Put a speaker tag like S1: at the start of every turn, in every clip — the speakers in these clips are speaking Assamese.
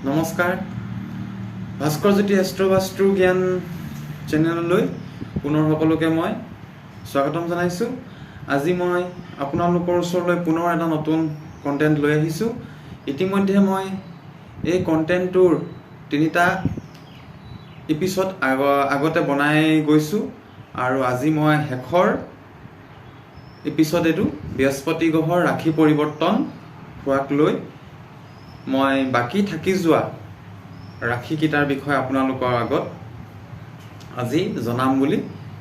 S1: নমস্কাৰ ভাস্কৰজ্যোতি এষ্ট্ৰবাস্ত্ৰু জ্ঞান চেনেললৈ পুনৰ সকলোকে মই স্বাগতম জনাইছোঁ। আজি মই আপোনালোকৰ ওচৰলৈ পুনৰ এটা নতুন কণ্টেণ্ট লৈ আহিছোঁ। ইতিমধ্যে মই এই কণ্টেণ্টটোৰ 3টা এপিছড আগতে বনাই গৈছোঁ আৰু আজি মই শেষৰ এপিছড এইটো বৃহস্পতি গ্ৰহৰ ৰাশি পৰিৱৰ্তন হোৱাক লৈ মই বাকী থাকি যোৱা ৰাশিকেইটাৰ বিষয়ে আপোনালোকৰ আগত আজি জনাম বুলি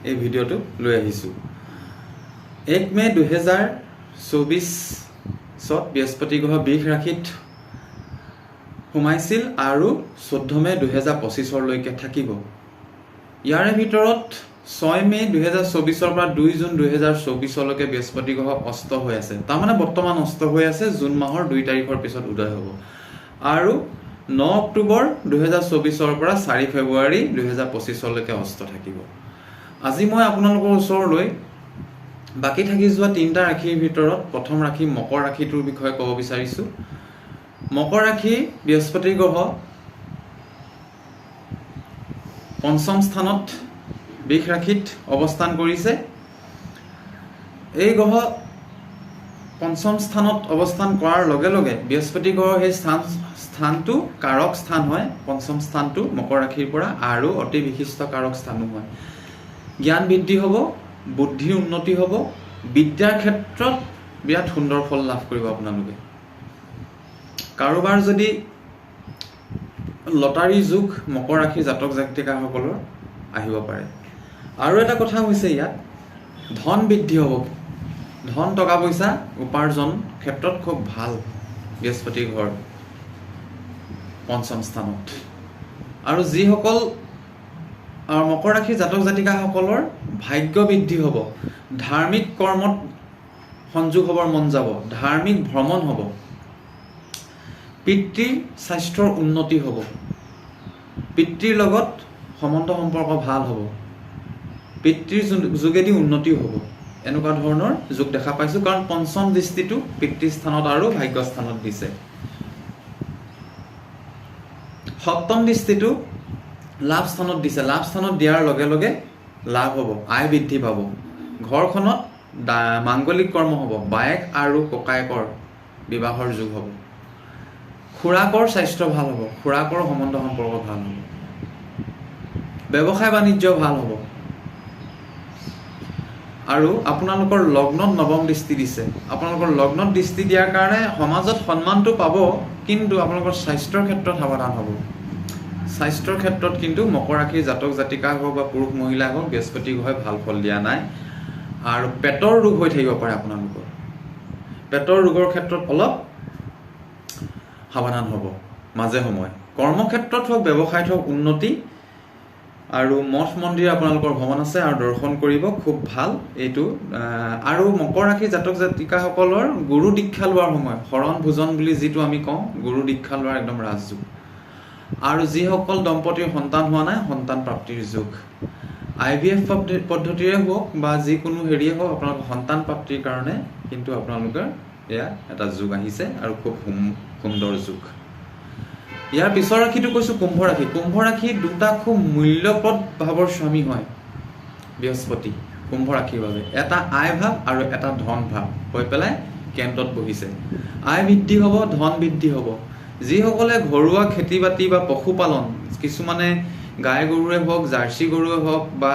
S1: এই ভিডিঅ'টো লৈ আহিছোঁ। 1 মে 2024 বৃহস্পতি গ্ৰহ বৃষ ৰাশিত সোমাইছিল আৰু 14 মে 2025 থাকিব। ইয়াৰে ভিতৰত 6 মে 2024 পৰা 2 জুন 2024 বৃহস্পতি গ্ৰহ অস্ত হৈ আছে। তাৰমানে বৰ্তমান অস্ত হৈ আছে, জুন মাহৰ 2 তাৰিখৰ পিছত উদয় হ'ব। আৰু 9 অক্টোবৰ 2024 পৰা 4 ফেব্ৰুৱাৰী 2025 অস্ত থাকিব। আজি মই আপোনালোকৰ ওচৰলৈ বাকী থাকি যোৱা 3টা ৰাশিৰ ভিতৰত প্ৰথম ৰাশি মকৰ ৰাশিটোৰ বিষয়ে ক'ব বিচাৰিছোঁ। মকৰ ৰাশি বৃহস্পতি গ্ৰহ 5ম স্থানত বৃষ ৰাশিত অৱস্থান কৰিছে। এই গ্ৰহ 5ম স্থানত অৱস্থান কৰাৰ লগে লগে বৃহস্পতি গ্ৰহৰ সেই স্থানটো কাৰক স্থান হয়। 5ম স্থানটো মকৰ ৰাশিৰ পৰা আৰু অতি বিশিষ্ট কাৰক স্থানো হয়। জ্ঞান বৃদ্ধি হ'ব, বুদ্ধিৰ উন্নতি হ'ব, বিদ্যাৰ ক্ষেত্ৰত বিৰাট সুন্দৰ ফল লাভ কৰিব আপোনালোকে। কাৰোবাৰ যদি লটাৰী যোগ মকৰ ৰাশিৰ জাতক জাতিকাসকলৰ আহিব পাৰে। আৰু এটা কথা হৈছে, ইয়াত ধন বৃদ্ধি হ'ব, ধন টকা পইচা উপাৰ্জন ক্ষেত্ৰত খুব ভাল বৃহস্পতি গ্ৰহৰ 5ম স্থানত। আৰু যিসকল মকৰ ৰাশিৰ জাতক জাতিকাসকলৰ ভাগ্য বৃদ্ধি হ'ব, ধাৰ্মিক কৰ্মত সংযোগ হ'বৰ মন যাব, ধাৰ্মিক ভ্ৰমণ হ'ব, পিতৃৰ স্বাস্থ্যৰ উন্নতি হ'ব, পিতৃৰ লগত সম্বন্ধ সম্পৰ্ক ভাল হ'ব, পিতৃৰ যোগেদি উন্নতি হ'ব, এনেকুৱা ধৰণৰ যোগ দেখা পাইছোঁ। কাৰণ 5ম দৃষ্টিটো পিতৃস্থানত আৰু ভাগ্যস্থানত দিছে। 7ম দৃষ্টিটো লাভ স্থানত দিছে। লাভ স্থানত দিয়াৰ লগে লগে লাভ হ'ব, আয় বৃদ্ধি পাব, ঘৰখনত মাংগলিক কৰ্ম হ'ব, বায়েক আৰু ককায়েকৰ বিবাহৰ যোগ হ'ব, খুৰাকৰ স্বাস্থ্য ভাল হ'ব, খুৰাকৰ সম্বন্ধ সম্পৰ্ক ভাল হ'ব, ব্যৱসায় বাণিজ্য ভাল হ'ব। আৰু আপোনালোকৰ লগ্নত 9ম দৃষ্টি দিছে। আপোনালোকৰ লগ্নত দৃষ্টি দিয়াৰ কাৰণে সমাজত সন্মানটো পাব, কিন্তু আপোনালোকৰ স্বাস্থ্যৰ ক্ষেত্ৰত সাৱধান হ'ব। স্বাস্থ্যৰ ক্ষেত্ৰত কিন্তু মকৰ ৰাশিৰ জাতক জাতিকা হওক বা পুৰুষ মহিলা হওক বৃহস্পতি গ্ৰহে ভাল ফল দিয়া নাই। আৰু পেটৰ ৰোগ হৈ থাকিব পাৰে আপোনালোকৰ। পেটৰ ৰোগৰ ক্ষেত্ৰত অলপ সাৱধান হ'ব মাজে সময়ে। কৰ্মক্ষেত্ৰত হওক, ব্যৱসায়ত হওক উন্নতি, আৰু মঠ মন্দিৰ আপোনালোকৰ ভ্ৰমণ আছে আৰু দৰ্শন কৰিব, খুব ভাল এইটো। আৰু মকৰ ৰাশিৰ জাতক জাতিকাসকলৰ গুৰু দীক্ষা লোৱাৰ সময়, শৰণ ভোজন বুলি যিটো আমি কওঁ, গুৰু দীক্ষা লোৱাৰ একদম ৰাজযোগ। আৰু যিসকল দম্পতীৰ সন্তান হোৱা নাই, সন্তান প্ৰাপ্তিৰ যোগ। IVF পদ্ধতিৰে হওক বা যিকোনো হেৰিয়ে হওক, আপোনালোকৰ সন্তান প্ৰাপ্তিৰ কাৰণে কিন্তু আপোনালোকৰ এয়া এটা যোগ আহিছে আৰু খুব সুন্দৰ যোগ। ইয়াৰ পিছৰ ৰাশিটো কৈছোঁ কুম্ভ ৰাশি। কুম্ভ ৰাশি 2টা খুব মূল্যপ্ৰদ ভাৱৰ স্বামী হয় বৃহস্পতি কুম্ভ ৰাশিৰ বাবে। এটা আয় ভাৱ আৰু এটা ধন ভাৱ হৈ পেলাই কেন্দ্ৰত বহিছে। আয় বৃদ্ধি হ'ব, ধন বৃদ্ধি হ'ব। যিসকলে ঘৰুৱা খেতি বাতি বা পশুপালন, কিছুমানে গাই গৰুৱে হওক, জাৰ্চি গৰুৱে হওক বা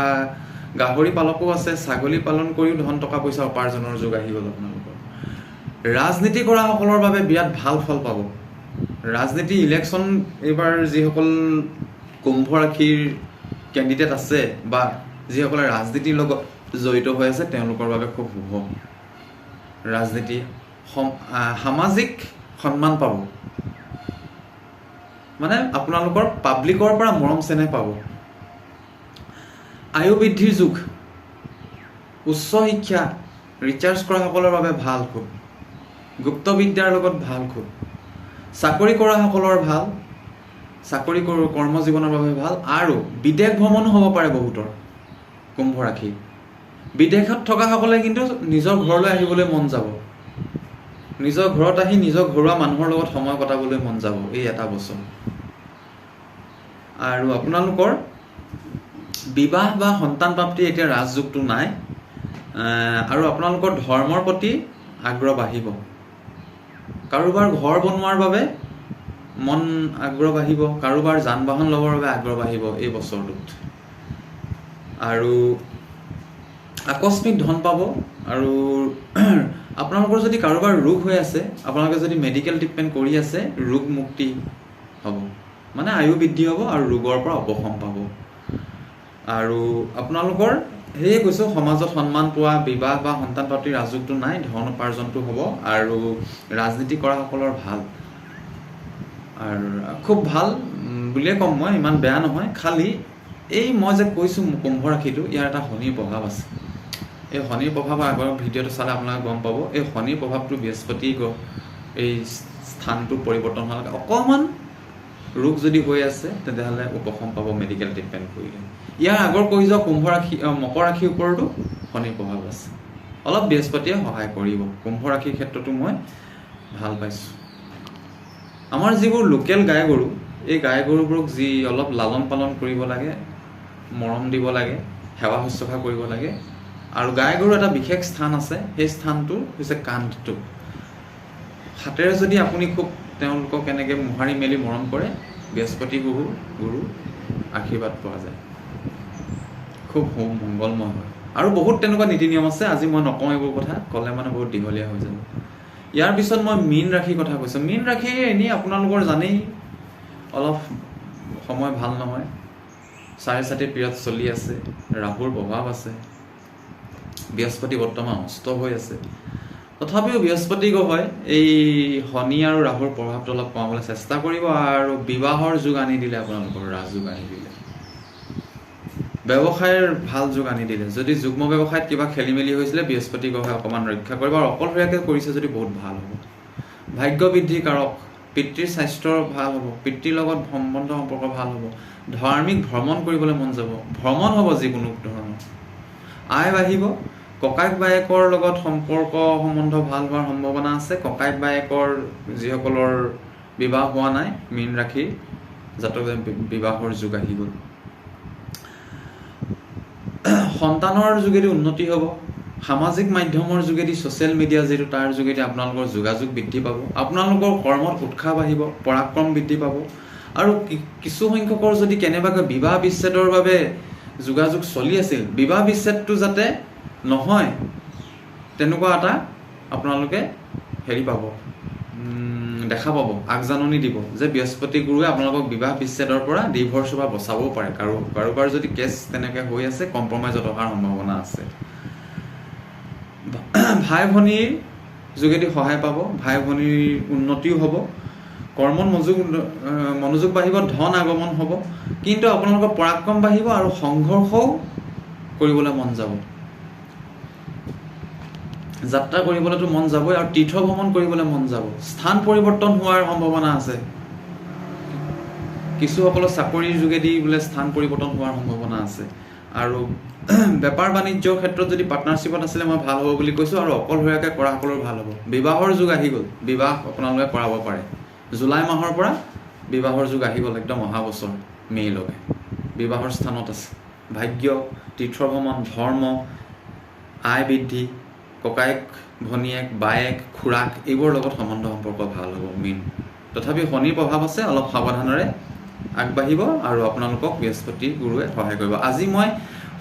S1: গাহৰি পালকো আছে, ছাগলী পালন কৰিও ধন টকা পইচা উপাৰ্জনৰ যোগ আহি গ'ল আপোনালোকৰ। ৰাজনীতি কৰাসকলৰ বাবে বিৰাট ভাল ফল পাব। ৰাজনীতি ইলেকশ্যন এইবাৰ যিসকল কুম্ভ ৰাশিৰ কেণ্ডিডেট আছে বা যিসকলে ৰাজনীতিৰ লগত জড়িত হৈ আছে, তেওঁলোকৰ বাবে খুব শুভ। ৰাজনীতি সামাজিক সন্মান পাব, মানে আপোনালোকৰ পাব্লিকৰ পৰা মৰম চেনেহ পাব। আয়ু বৃদ্ধিৰ যুগ, উচ্চ শিক্ষা ৰিচাৰ্জ কৰাসকলৰ বাবে ভাল খুব, গুপ্ত বিদ্যাৰ লগত ভাল খুব, চাকৰি কৰাসকলৰ ভাল, চাকৰি কৰ্মজীৱনৰ বাবে ভাল। আৰু বিদেশ ভ্ৰমণো হ'ব পাৰে বহুতৰ কুম্ভ ৰাশি। বিদেশত থকাসকলে কিন্তু নিজৰ ঘৰলৈ আহিবলৈ মন যাব, নিজৰ ঘৰত আহি নিজৰ ঘৰুৱা মানুহৰ লগত সময় কটাবলৈ মন যাব এই এটা বছৰ। আৰু আপোনালোকৰ বিবাহ বা সন্তান প্ৰাপ্তি এতিয়া ৰাজযোগটো নাই আৰু আপোনালোকৰ ধৰ্মৰ প্ৰতি আগ্ৰহ বাঢ়িব কাৰোবাৰ ঘৰ বনোৱাৰ বাবে মন আগ্ৰহ বাঢ়িব কাৰোবাৰ যান বাহন ল'বৰ বাবে আগ্ৰহ বাঢ়িব এই বছৰটোত আৰু আকস্মিক ধন পাব আৰু আপোনালোকৰ যদি কাৰোবাৰ ৰোগ হৈ আছে আপোনালোকে যদি মেডিকেল ট্ৰিটমেণ্ট কৰি আছে ৰোগ মুক্তি হ'ব মানে আয়ু বৃদ্ধি হ'ব আৰু ৰোগৰ পৰা উপশম পাব আৰু আপোনালোকৰ সেয়ে কৈছোঁ সমাজত সন্মান পোৱা বিবাহ বা সন্তান প্ৰাপ্তিৰ ৰাজযোগটো নাই ধন উপাৰ্জনটো হ'ব আৰু ৰাজনীতি কৰাসকলৰ ভাল আৰু খুব ভাল বুলিয়ে ক'ম মই ইমান বেয়া নহয় খালি এই মই যে কৈছোঁ কুম্ভ ৰাশিটো ইয়াৰ এটা শনিৰ প্ৰভাৱ আছে এই শনিৰ প্ৰভাৱ আগৰ ভিডিঅ'টো চালে আপোনালোকে গম পাব এই শনিৰ প্ৰভাৱটো বৃহস্পতি এই স্থানটো পৰিৱৰ্তন হোৱাৰ অকণমান ৰোগ যদি হৈ আছে তেতিয়াহ'লে উপশম পাব মেডিকেল ট্ৰিটমেণ্ট কৰিলে ইয়াৰ আগৰ কৈ যোৱা কুম্ভ ৰাশি মকৰ ৰাশিৰ ওপৰতো শনিৰ প্ৰভাৱ আছে অলপ বৃহস্পতিয়ে সহায় কৰিব কুম্ভ ৰাশিৰ ক্ষেত্ৰতো মই ভাল পাইছোঁ আমাৰ যিবোৰ লোকেল গাই গৰু এই গাই গৰুবোৰক যি অলপ লালন পালন কৰিব লাগে মৰম দিব লাগে সেৱা শুশ্ৰূষা কৰিব লাগে আৰু গাই গৰুৰ এটা বিশেষ স্থান আছে সেই স্থানটো হৈছে কান্ধটো হাতেৰে যদি আপুনি খুব তেওঁলোকক এনেকৈ মোহাৰি মেলি মৰম কৰে বৃহস্পতি গুৰু আশীৰ্বাদ পোৱা যায় খুব মংগলময় হয় আৰু বহুত তেনেকুৱা নীতি নিয়ম আছে আজি মই নকওঁ এইবোৰ কথা ক'লে মানে বহুত দীঘলীয়া হৈ যাব ইয়াৰ পিছত মই মীন ৰাশিৰ কথা কৈছোঁ মীন ৰাশি এনেই আপোনালোকৰ জানেই অলপ সময় ভাল নহয় 4.5 পিৰিয়ড চলি আছে ৰাহুৰ প্ৰভাৱ আছে বৃহস্পতি বৰ্তমান অস্ত হৈ আছে তথাপিও বৃহস্পতি হয় এই শনি আৰু ৰাহুৰ প্ৰভাৱটো অলপ কমাবলৈ চেষ্টা কৰিব আৰু বিবাহৰ যুগ আনি দিলে আপোনালোকৰ ৰাজযোগ আনি দিলে ব্যৱসায়ৰ ভাল যুগ আনি দিলে যদি যুগ্ম ব্যৱসায়ত কিবা খেলি মেলি হৈছিলে বৃহস্পতি গ্ৰহে অকণমান ৰক্ষা কৰিব আৰু অকলশৰীয়াকৈ কৰিছে যদি বহুত ভাল হ'ব ভাগ্য বৃদ্ধি কাৰক পিতৃৰ স্বাস্থ্যৰ ভাল হ'ব পিতৃৰ লগত সম্বন্ধ সম্পৰ্ক ভাল হ'ব ধাৰ্মিক ভ্ৰমণ কৰিবলৈ মন যাব ভ্ৰমণ হ'ব যিকোনো ধৰণৰ আয় বাঢ়িব ককাইক বায়েকৰ লগত সম্পৰ্ক সম্বন্ধ ভাল হোৱাৰ সম্ভাৱনা আছে ককাইক বায়েকৰ যিসকলৰ বিবাহ হোৱা নাই মীন ৰাশিৰ জাতক বিবাহৰ যুগ আহি গ'ল সন্তানৰ যোগেদি উন্নতি হ'ব সামাজিক মাধ্যমৰ যোগেদি ছ'চিয়েল মিডিয়া যিটো তাৰ যোগেদি আপোনালোকৰ যোগাযোগ বৃদ্ধি পাব আপোনালোকৰ কৰ্মত উৎসাহ বাঢ়িব পৰাক্ৰম বৃদ্ধি পাব আৰু কিছু সংখ্যকৰ যদি কেনেবাকৈ বিবাহ বিচ্ছেদৰ বাবে যোগাযোগ চলি আছিল বিবাহ বিচ্ছেদটো যাতে নহয় তেনেকুৱা এটা আপোনালোকে হেৰি পাব দেখা পাব আগজাননী দিব যে বৃহস্পতি গুৰুৱে আপোনালোকক বিবাহ বিচ্ছেদৰ পৰা ডিভৰ্চৰ পৰা বচাবও পাৰে কাৰোবাৰ যদি কেছ তেনেকৈ হৈ আছে কম্প্ৰমাইজত অহাৰ সম্ভাৱনা আছে ভাই ভনীৰ যোগেদি সহায় পাব ভাই ভনীৰ উন্নতিও হ'ব কৰ্মত মনোযোগ বাঢ়িব ধন আগমন হ'ব কিন্তু আপোনালোকৰ পৰাক্ৰম বাঢ়িব আৰু সংঘৰ্ষও কৰিবলৈ মন যাব যাত্ৰা কৰিবলৈতো মন যাবই আৰু তীৰ্থ ভ্ৰমণ কৰিবলৈ মন যাব স্থান পৰিৱৰ্তন হোৱাৰ সম্ভাৱনা আছে কিছুসকলৰ চাকৰিৰ যোগেদি বোলে স্থান পৰিৱৰ্তন হোৱাৰ সম্ভাৱনা আছে আৰু বেপাৰ বাণিজ্যৰ ক্ষেত্ৰত যদি পাৰ্টনাৰশ্বিপত আছিলে মই ভাল হ'ব বুলি কৈছোঁ আৰু অকলশৰীয়াকৈ কৰাসকলৰ ভাল হ'ব বিবাহৰ যুগ আহি গ'ল বিবাহ আপোনালোকে কৰাব পাৰে জুলাই মাহৰ পৰা বিবাহৰ যুগ আহি গ'ল একদম অহা বছৰ মে'লৈকে বিবাহৰ স্থানত আছে ভাগ্য তীৰ্থ ভ্ৰমণ ধৰ্ম আয় বৃদ্ধি ককায়েক ভনীয়েক বায়েক খুৰাক এইবোৰৰ লগত সম্বন্ধ সম্পৰ্ক ভাল হ'ব মীন তথাপি শনিৰ প্ৰভাৱ আছে অলপ সাৱধানেৰে আগবাঢ়িব আৰু আপোনালোকক বৃহস্পতি গুৰুৱে সহায় কৰিব আজি মই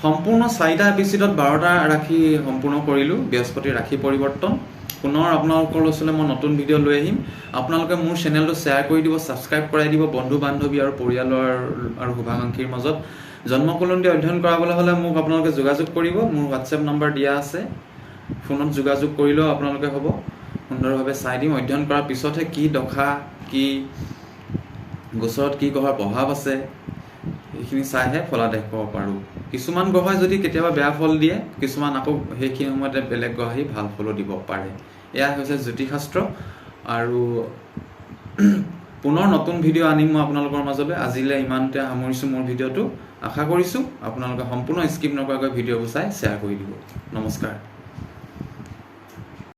S1: সম্পূৰ্ণ 4টা এপিছডত 12টা ৰাশি সম্পূৰ্ণ কৰিলোঁ বৃহস্পতিৰ ৰাশি পৰিৱৰ্তন পুনৰ আপোনালোকৰ ওচৰলৈ মই নতুন ভিডিঅ' লৈ আহিম আপোনালোকে মোৰ চেনেলটো শ্বেয়াৰ কৰি দিব ছাবস্ক্ৰাইব কৰাই দিব বন্ধু বান্ধৱী আৰু পৰিয়ালৰ আৰু শুভাকাংক্ষীৰ মাজত জন্মকুলন্তি অধ্যয়ন কৰাবলৈ হ'লে মোক আপোনালোকে যোগাযোগ কৰিব মোৰ হোৱাটছএপ নম্বৰ দিয়া আছে ফোনত যোগাযোগ কৰিলেও আপোনালোকে হ'ব সুন্দৰভাৱে চাই দিম অধ্যয়ন কৰাৰ পিছতহে কি দশা কি গোচৰত কি গ্ৰহৰ প্ৰভাৱ আছে এইখিনি চাইহে ফলাদেশ পাব পাৰোঁ কিছুমান গ্ৰহই যদি কেতিয়াবা বেয়া ফল দিয়ে কিছুমান আকৌ সেইখিনি সময়তে বেলেগ গ্ৰহই ভাল ফলো দিব পাৰে এয়া হৈছে জ্যোতিষশাস্ত্ৰ আৰু পুনৰ নতুন ভিডিঅ' আনিম মই আপোনালোকৰ মাজলৈ আজিলৈ ইমানতে সামৰিছোঁ মোৰ ভিডিঅ'টো আশা কৰিছোঁ আপোনালোকে সম্পূৰ্ণ স্কিপ নকৰাকৈ ভিডিঅ'বোৰ চাই শ্বেয়াৰ কৰি দিব নমস্কাৰ